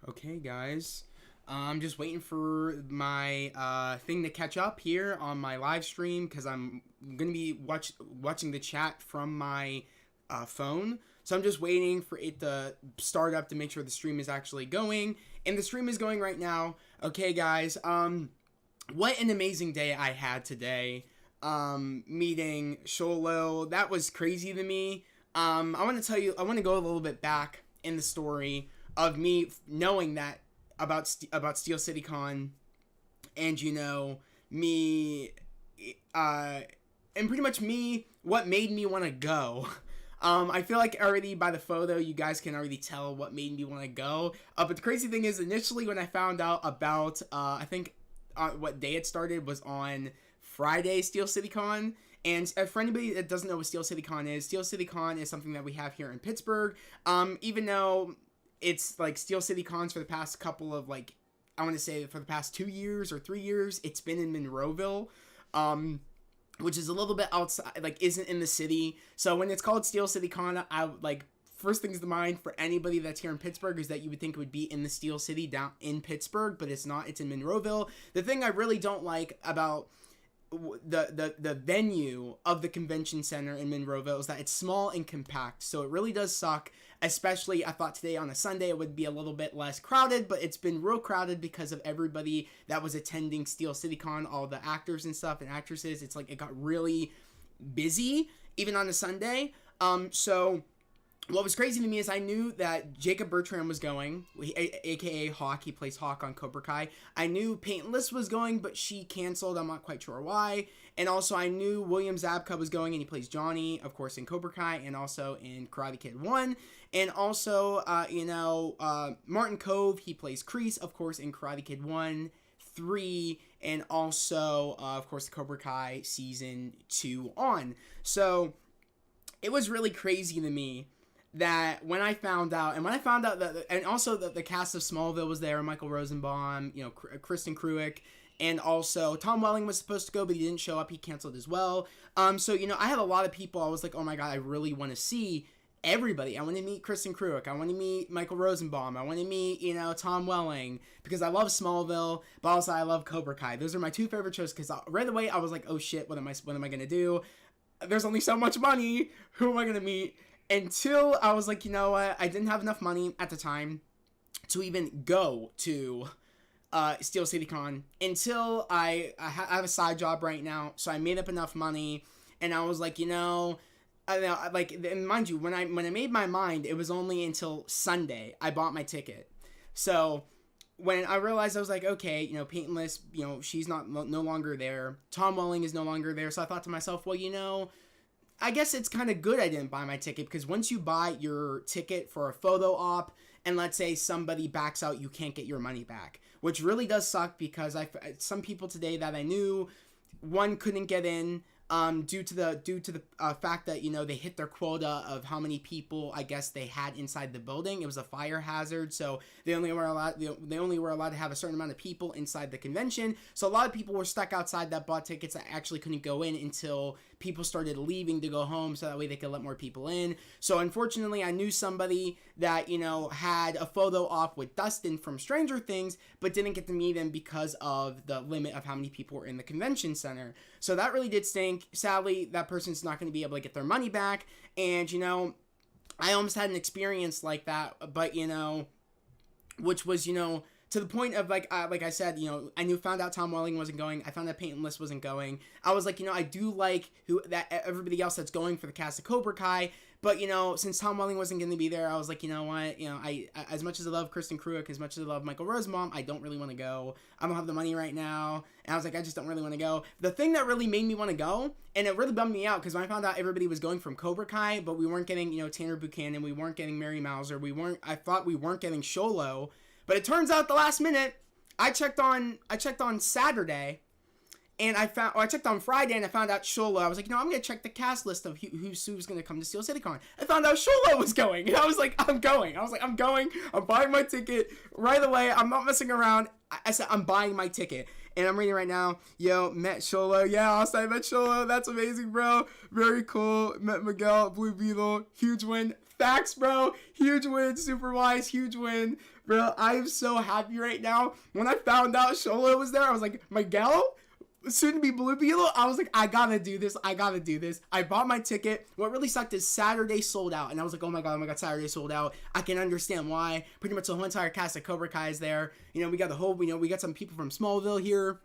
Okay, guys. I'm just waiting for my thing to catch up here on my live stream because I'm gonna be watching the chat from my phone. So I'm just waiting for it to start up to make sure the stream is actually going, and the stream is going right now. Okay, guys. What an amazing day I had today. Meeting Sholo, that was crazy to me. I want to tell you. I want to go a little bit back in the story of me knowing that about Steel City Con, and me, and pretty much me, what made me want to go. I feel like already by the photo you guys can already tell what made me want to go. But the crazy thing is, initially when I found out about I think what day it started was on Friday, Steel City Con. And for anybody that doesn't know what Steel City Con is something that we have here in Pittsburgh. Even though it's like Steel City Cons for the past couple of, like, I want to say for the past 2 years or 3 years, it's been in Monroeville, which is a little bit outside, like, isn't in the city. So when it's called Steel City Con, I like, first things to mind for anybody that's here in Pittsburgh is that you would think it would be in the Steel City down in Pittsburgh, but it's not. It's in Monroeville. The thing I really don't like about the venue of the convention center in Monroeville is that it's small and compact, so it really does suck. Especially, I thought today on a Sunday it would be a little bit less crowded, but it's been real crowded because of everybody that was attending Steel City Con, all the actors and stuff and actresses. It's like it got really busy even on a Sunday. So what was crazy to me is I knew that Jacob Bertram was going, aka Hawk. He plays Hawk on Cobra Kai. I knew Paintless was going, but she canceled. I'm not quite sure why. And also I knew William Zabka was going, and he plays Johnny, of course, in Cobra Kai and also in Karate Kid 1. And also, Martin Kove, he plays Kreese, of course, in Karate Kid 1, 3, and also, of course, the Cobra Kai Season 2 on. So it was really crazy to me that when I found out that, and also that the cast of Smallville was there, Michael Rosenbaum, Kristen Kruick, and also Tom Welling was supposed to go, but he didn't show up. He canceled as well. So, I had a lot of people. I was like, oh my God, I really want to see everybody. I want to meet Kristen Kruick. I want to meet Michael Rosenbaum. I want to meet, Tom Welling, because I love Smallville, but also I love Cobra Kai. Those are my two favorite shows, because right away I was like, oh shit, what am I going to do? There's only so much money. Who am I going to meet? Until I was like, you know what, I didn't have enough money at the time to even go to Steel City Con until I have a side job right now, so I made up enough money, and I was like, and mind you, when I made my mind, it was only until Sunday I bought my ticket. So when I realized, I was like, okay, Paintless, she's no longer there. Tom Welling is no longer there, so I thought to myself, well, I guess it's kind of good I didn't buy my ticket, because once you buy your ticket for a photo op, and let's say somebody backs out, you can't get your money back, which really does suck, because some people today that I knew, one couldn't get in, due to the fact that they hit their quota of how many people I guess they had inside the building. It was a fire hazard, so they only were allowed to have a certain amount of people inside the convention. So a lot of people were stuck outside that bought tickets that actually couldn't go in until people started leaving to go home, so that way they could let more people in. So unfortunately, I knew somebody that had a photo op with Dustin from Stranger Things, but didn't get to meet him because of the limit of how many people were in the convention center. So that really did stink. Sadly, that person's not going to be able to get their money back, and I almost had an experience like that, but which was to the point of like I said, found out Tom Welling wasn't going. I found out Paintless wasn't going. I was like, I do like everybody else that's going for the cast of Cobra Kai, but since Tom Welling wasn't going to be there, I was like, you know what, I as much as I love Kristen Kruick, as much as I love Michael Rosenbaum, I don't really want to go. I don't have the money right now, and I was like, I just don't really want to go. The thing that really made me want to go, and it really bummed me out, because when I found out everybody was going from Cobra Kai, but we weren't getting Tanner Buchanan, we weren't getting Mary Mauser, I thought we weren't getting Sholo. But it turns out the last minute, I checked on Saturday, and I checked on Friday, and I found out Sholo. I was like, I'm going to check the cast list of who's going to come to Steel City Con. I found out Sholo was going, and I was like, I'm going. I'm going. I'm buying my ticket right away. I'm not messing around. I said, I'm buying my ticket. And I'm reading right now, met Sholo. Yeah, Austin, I met Sholo. That's amazing, bro. Very cool. Met Miguel, Blue Beetle. Huge win. Facts, bro. Huge win, super wise, huge win. Bro, I am so happy right now. When I found out Sholo was there, I was like, Miguel? Soon to be Blue Beetle. I was like, I gotta do this. I bought my ticket. What really sucked is Saturday sold out. And I was like, oh my god, Saturday sold out. I can understand why. Pretty much the whole entire cast of Cobra Kai is there. You know, we got the whole, you know, we got some people from Smallville here.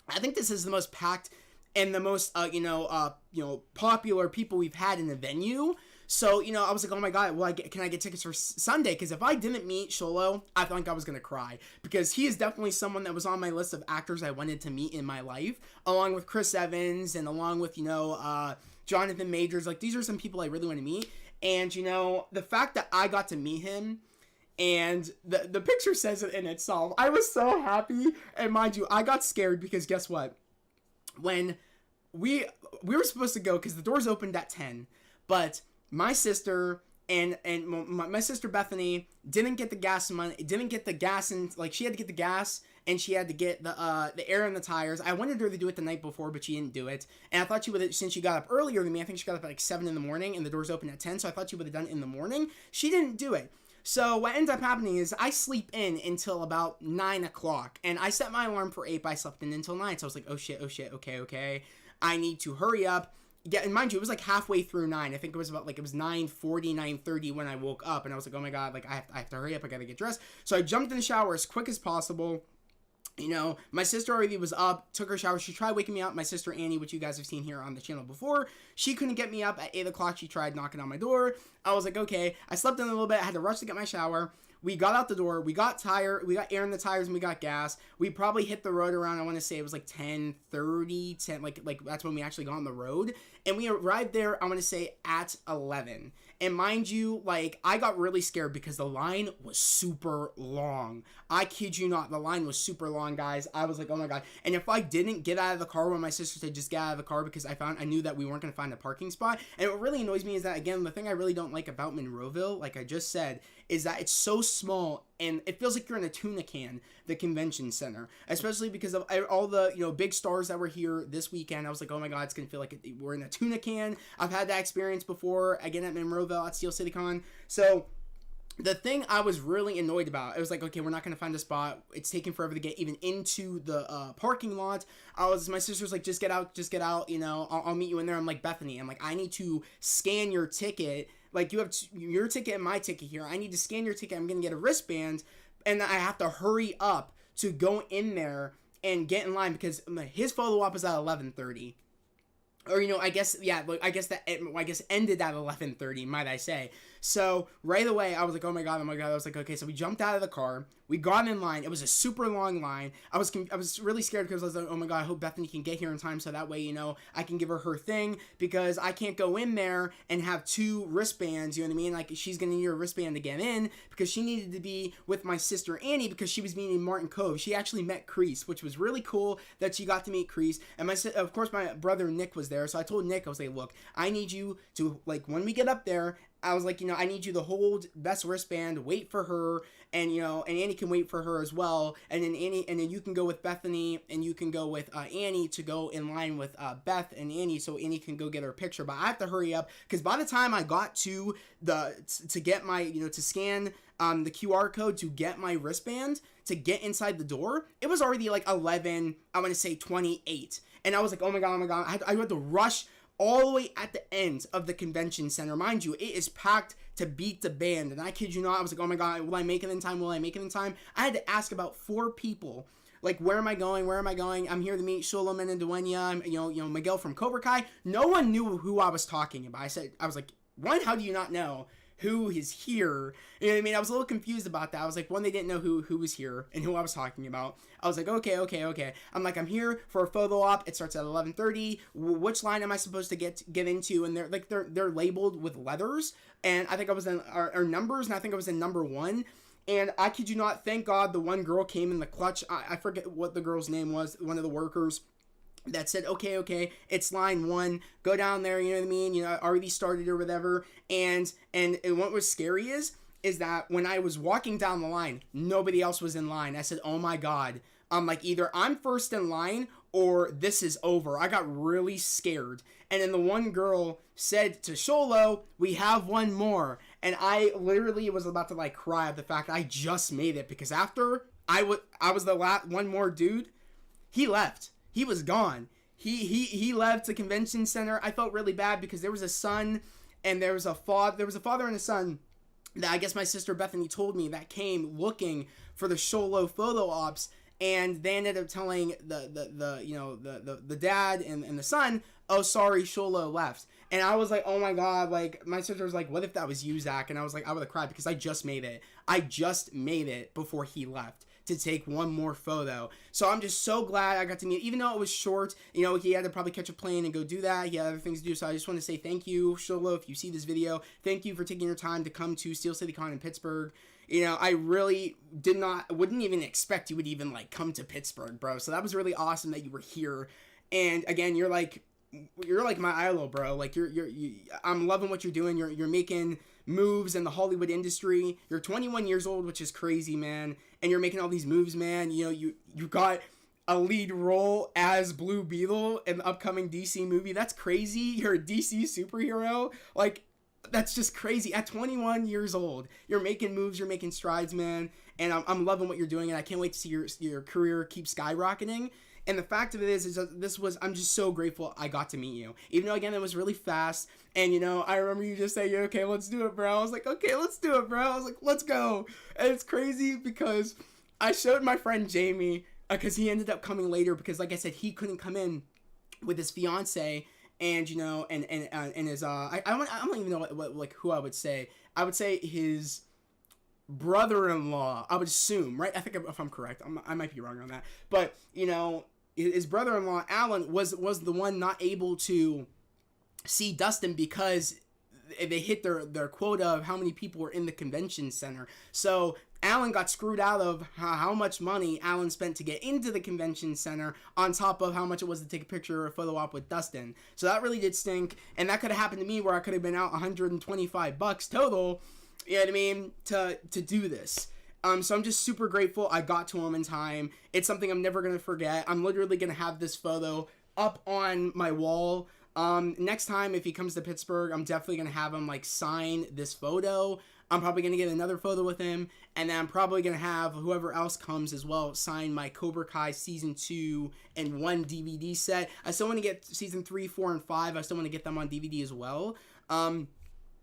I think this is the most packed and the most, popular people we've had in the venue. So, you know, I was like, oh my god, well, can I get tickets for Sunday? Because if I didn't meet Sholo, I think I was going to cry. Because he is definitely someone that was on my list of actors I wanted to meet in my life. Along with Chris Evans and along with, Jonathan Majors. Like, these are some people I really want to meet. And, you know, the fact that I got to meet him, and the picture says it in itself. I was so happy. And mind you, I got scared because guess what? When we were supposed to go, because the doors opened at 10, but my sister and my sister Bethany didn't get the gas money, and like she had to get the gas and she had to get the air in the tires. I wanted her to do it the night before, but she didn't do it. And I thought she would have, since she got up earlier than me, I think she got up at like 7 in the morning and the doors open at 10, so I thought she would have done it in the morning. She didn't do it. So what ends up happening is I sleep in until about 9 o'clock, and I set my alarm for 8, but I slept in until 9, so I was like, oh shit, okay, I need to hurry up. Yeah, and mind you, it was like halfway through 9. I think it was about like, it was 9:40, 9:30 when I woke up, and I was like, oh my god, like I have to hurry up, I gotta get dressed. So I jumped in the shower as quick as possible. You know, my sister already was up, took her shower. She tried waking me up. My sister Annie, which you guys have seen here on the channel before, she couldn't get me up at 8 o'clock. She tried knocking on my door. I was like, okay. I slept in a little bit. I had to rush to get my shower. We got out the door. We got tired. We got air in the tires and we got gas. We probably hit the road around, I want to say it was like 10:30, like that's when we actually got on the road. And we arrived there, I want to say at 11. And mind you, like, I got really scared because the line was super long. I kid you not, the line was super long, guys. I was like, oh my god. And if I didn't get out of the car when my sister said just get out of the car, because I knew that we weren't going to find a parking spot. And what really annoys me is that, again, the thing I really don't like about Monroeville, like I just said, is that it's so small and it feels like you're in a tuna can, the convention center, especially because of all the, big stars that were here this weekend. I was like, oh my god, it's going to feel like we're in a tuna can. I've had that experience before, again, at Monroeville, at Steel City Con. So the thing I was really annoyed about, it was like, okay, we're not going to find a spot. It's taking forever to get even into the parking lot. My sister's like, just get out, I'll meet you in there. I'm like, Bethany, I need to scan your ticket. Like, you have your ticket and my ticket here. I need to scan your ticket. I'm going to get a wristband, and I have to hurry up to go in there and get in line because his photo op is at 11:30. Or, I guess ended at 11:30, might I say. So, right away, I was like, oh my god. I was like, okay, so we jumped out of the car. We got in line. It was a super long line. I was really scared because I was like, oh my god, I hope Bethany can get here in time so that way, I can give her thing, because I can't go in there and have 2 wristbands, you know what I mean? Like, she's going to need a wristband to get in because she needed to be with my sister Annie because she was meeting Martin Cove. She actually met Kreese, which was really cool that she got to meet Kreese. And of course, my brother Nick was there. So I told Nick, I was like, look, I need you to, like, when we get up there, I was like, I need you to hold Beth's wristband, wait for her, and, and Annie can wait for her as well, and then you can go with Bethany, and you can go with Annie to go in line with Beth and Annie, so Annie can go get her picture. But I have to hurry up, because by the time I got to to get my, to scan the QR code to get my wristband, to get inside the door, it was already like 11, I want to say 28, and I was like, oh my god, I had to rush all the way at the end of the convention center. Mind you, it is packed to beat the band. And I kid you not, I was like, oh my god, will I make it in time? I had to ask about 4 people. Like, where am I going? I'm here to meet Solomon and Duenya, Miguel from Cobra Kai. No one knew who I was talking about. I was like, one, how do you not know who is here? You know what I mean? I was a little confused about that. I was like, one, they didn't know who was here and who I was talking about. I was like, okay. I'm like, I'm here for a photo op. It starts at 11:30. Which line am I supposed to get into? And they're labeled with letters. And I think I was in our numbers, and I think I was in number 1. And I kid you not, thank God the one girl came in the clutch. I forget what the girl's name was, one of the workers, that said, okay, it's line 1, go down there, you know what I mean, I already started or whatever, and what was scary is that when I was walking down the line, nobody else was in line. I said, oh my god, I'm like, either I'm first in line, or this is over. I got really scared, and then the one girl said to Sholo, we have one more, and I literally was about to like cry at the fact I just made it, because after I was the last one more dude, he left. He was gone. He left the convention center. I felt really bad because there was a son and there was a father and a son that I guess my sister Bethany told me that came looking for the Sholo photo ops, and they ended up telling the dad and the son, oh sorry, Sholo left. And I was like, oh my god, like my sister was like, what if that was you, Zach? And I was like, I would have cried because I just made it before he left to take one more photo. So I'm just so glad I got to meet, even though it was short, he had to probably catch a plane and go do that. He had other things to do. So I just want to say thank you, Sholo, if you see this video. Thank you for taking your time to come to Steel City Con in Pittsburgh. I really wouldn't even expect you would even like come to Pittsburgh, bro. So that was really awesome that you were here. And again, you're like my idol, bro. Like I'm loving what you're doing. You're making moves in the Hollywood industry. You're 21 years old, which is crazy, man. And you're making all these moves, man. You got a lead role as Blue Beetle in the upcoming DC movie. That's crazy. You're a DC superhero. Like, that's just crazy. At 21 years old, you're making moves, you're making strides, man. And I'm loving what you're doing, and I can't wait to see your career keep skyrocketing. And the fact of it is that I'm just so grateful I got to meet you. Even though, again, it was really fast. And, I remember you just saying, okay, let's do it, bro. I was like, okay, let's do it, bro. I was like, let's go. And it's crazy because I showed my friend Jamie, because he ended up coming later because, like I said, he couldn't come in with his fiance. And, and his, I don't even know what who I would say. I would say his brother-in-law, I would assume, right? I think if I'm correct, I might be wrong on that. But, his brother-in-law, Alan, was the one not able to see Dustin because they hit their quota of how many people were in the convention center. So Alan got screwed out of how much money Alan spent to get into the convention center on top of how much it was to take a picture or a photo op with Dustin. So that really did stink. And that could have happened to me where I could have been out $125 total, you know what I mean, to do this. So I'm just super grateful I got to him in time. It's something I'm never going to forget. I'm literally going to have this photo up on my wall. Next time, if he comes to Pittsburgh, I'm definitely going to have him, like, sign this photo. I'm probably going to get another photo with him. And then I'm probably going to have whoever else comes as well sign my Cobra Kai Season 2 and 1 DVD set. I still want to get Season 3, 4, and 5. I still want to get them on DVD as well.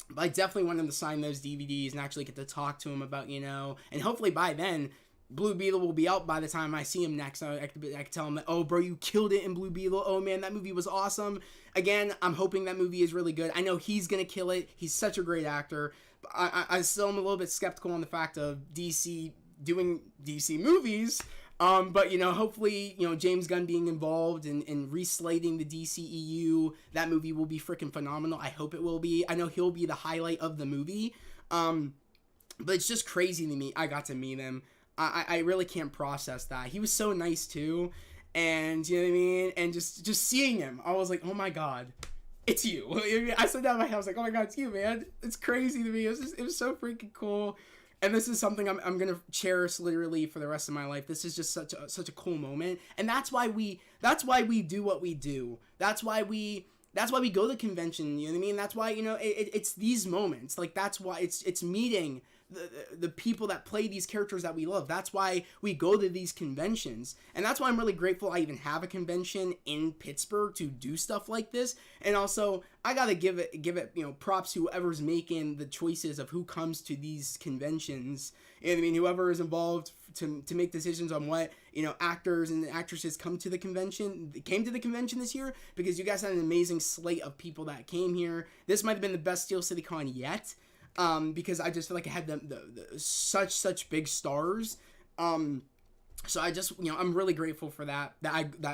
But I definitely want him to sign those DVDs and actually get to talk to him about, and hopefully by then, Blue Beetle will be out by the time I see him next. I can tell him that, oh, bro, you killed it in Blue Beetle. Oh, man, that movie was awesome. Again, I'm hoping that movie is really good. I know he's going to kill it. He's such a great actor. But I still am a little bit skeptical on the fact of DC doing DC movies. But, hopefully, James Gunn being involved in reslating the DCEU, that movie will be freaking phenomenal. I hope it will be. I know he'll be the highlight of the movie. But it's just crazy to me. I got to meet him. I really can't process that. He was so nice, too. And, you know what I mean? And just seeing him, I was like, oh, my God. It's you. I sat down in my house like, oh, my God, it's you, man. It's crazy to me. It was so freaking cool. And this is something I'm going to cherish literally for the rest of my life. This is just such a cool moment. And that's why we do what we do. That's why we go to convention, you know what I mean? That's why, it's these moments. Like, that's why it's meeting the people that play these characters that we love. That's why we go to these conventions. And that's why I'm really grateful I even have a convention in Pittsburgh to do stuff like this. And also, I gotta give it, props to whoever's making the choices of who comes to these conventions. You know what I mean? Whoever is involved to make decisions on what, actors and actresses came to the convention this year, because you guys had an amazing slate of people that came here. This might have been the best Steel City Con yet. Because I just feel like I had the such big stars. So I just, I'm really grateful for that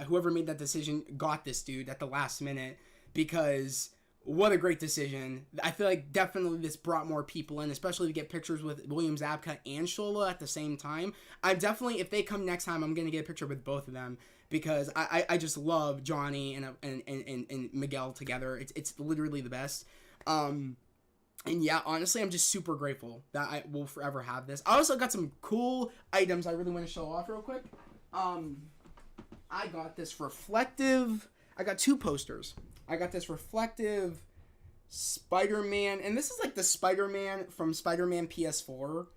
whoever made that decision got this dude at the last minute, because what a great decision. I feel like definitely this brought more people in, especially to get pictures with William Zabka and Shola at the same time. I'm definitely, if they come next time, I'm going to get a picture with both of them, because I just love Johnny and Miguel together. It's literally the best. And yeah, honestly, I'm just super grateful that I will forever have this. I also got some cool items I really want to show off real quick. I got this reflective... I got two posters. I got this reflective Spider-Man, and this is like the Spider-Man from Spider-Man PS4,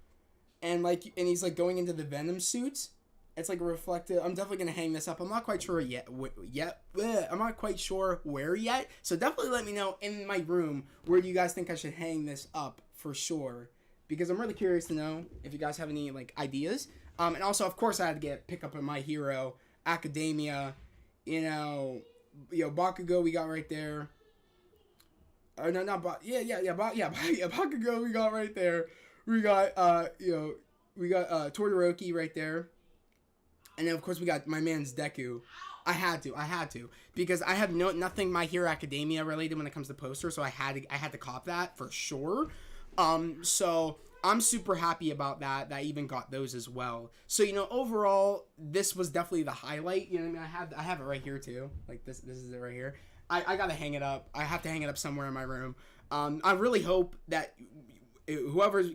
and like, and he's like going into the Venom suit. It's like reflective. I'm definitely gonna hang this up. I'm not quite sure yet. I'm not quite sure where yet. So definitely let me know in my room where you guys think I should hang this up for sure, because I'm really curious to know if you guys have any like ideas. And also, of course, I had to pick up on My Hero Academia. Bakugo we got right there. No, not Bakugo we got right there. We got Todoroki right there. And then of course we got my man's Deku. I had to because I have nothing My Hero Academia related when it comes to posters, so I had to cop that for sure. So I'm super happy about that. I even got those as well. So overall, this was definitely the highlight. You know what I mean? I have it right here too. Like this is it right here. I gotta hang it up. I have to hang it up somewhere in my room. I really hope that whoever's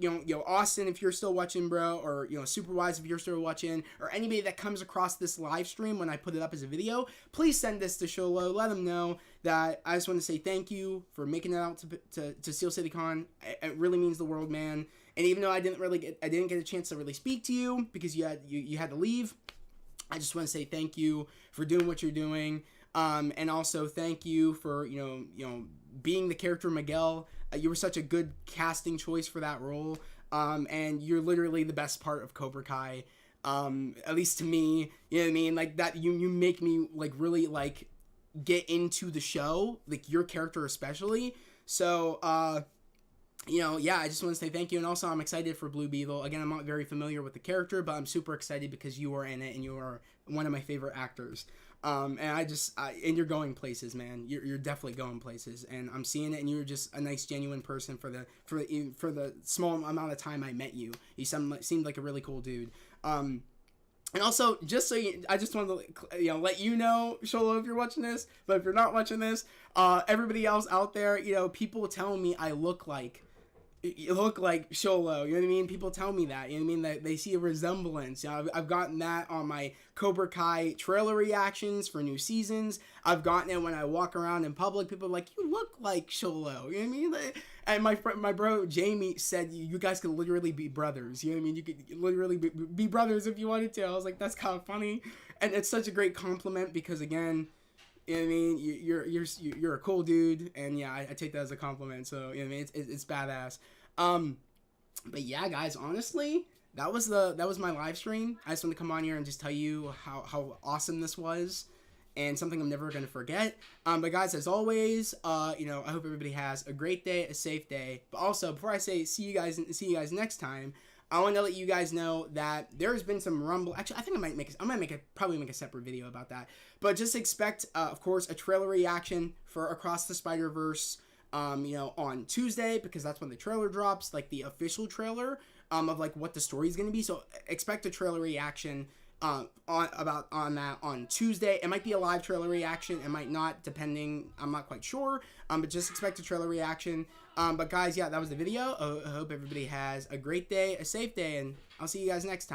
Austin, if you're still watching, bro, or Superwise, if you're still watching, or anybody that comes across this live stream when I put it up as a video, please send this to Sholo. Let them know that I just want to say thank you for making it out to Steel City Con. It really means the world, man. And even though I didn't get a chance to really speak to you because you had to leave, I just want to say thank you for doing what you're doing. And also thank you for being the character Miguel. You were such a good casting choice for that role. And you're literally the best part of Cobra Kai. At least to me, you know what I mean? Like that, you make me like really like get into the show, like your character especially. So, I just want to say thank you. And also I'm excited for Blue Beetle. Again, I'm not very familiar with the character, but I'm super excited because you are in it and you are one of my favorite actors. And and you're going places, man. You're definitely going places, and I'm seeing it. And you're just a nice, genuine person for the small amount of time I met you. You seemed like a really cool dude. And also, just so I just wanted to let you know, Sholo, if you're watching this, but if you're not watching this, everybody else out there, people tell me I look like. You look like Sholo, you know what I mean? People tell me that, you know what I mean? That they see a resemblance. I've gotten that on my Cobra Kai trailer reactions for new seasons. I've gotten it when I walk around in public. People are like, you look like Sholo, you know what I mean? And my bro Jamie said you guys could literally be brothers, you know what I mean? You could literally be brothers if you wanted to. I was like, that's kind of funny. And it's such a great compliment because, again, you know what I mean? You're a cool dude, and yeah, I take that as a compliment. So you know what I mean? It's badass. But yeah, guys, honestly, that was my live stream. I just want to come on here and just tell you how awesome this was, and something I'm never gonna forget. But guys, as always, I hope everybody has a great day, a safe day. But also, before I say see you guys next time, I want to let you guys know that there's been some rumble. Actually, I think I might probably make a separate video about that. But just expect, of course, a trailer reaction for Across the Spider-Verse, on Tuesday, because that's when the trailer drops, like the official trailer, of like what the story is going to be. So expect a trailer reaction on that on Tuesday. It might be a live trailer reaction. It might not, depending. I'm not quite sure. But just expect a trailer reaction. But guys, yeah, that was the video. I hope everybody has a great day, a safe day, and I'll see you guys next time.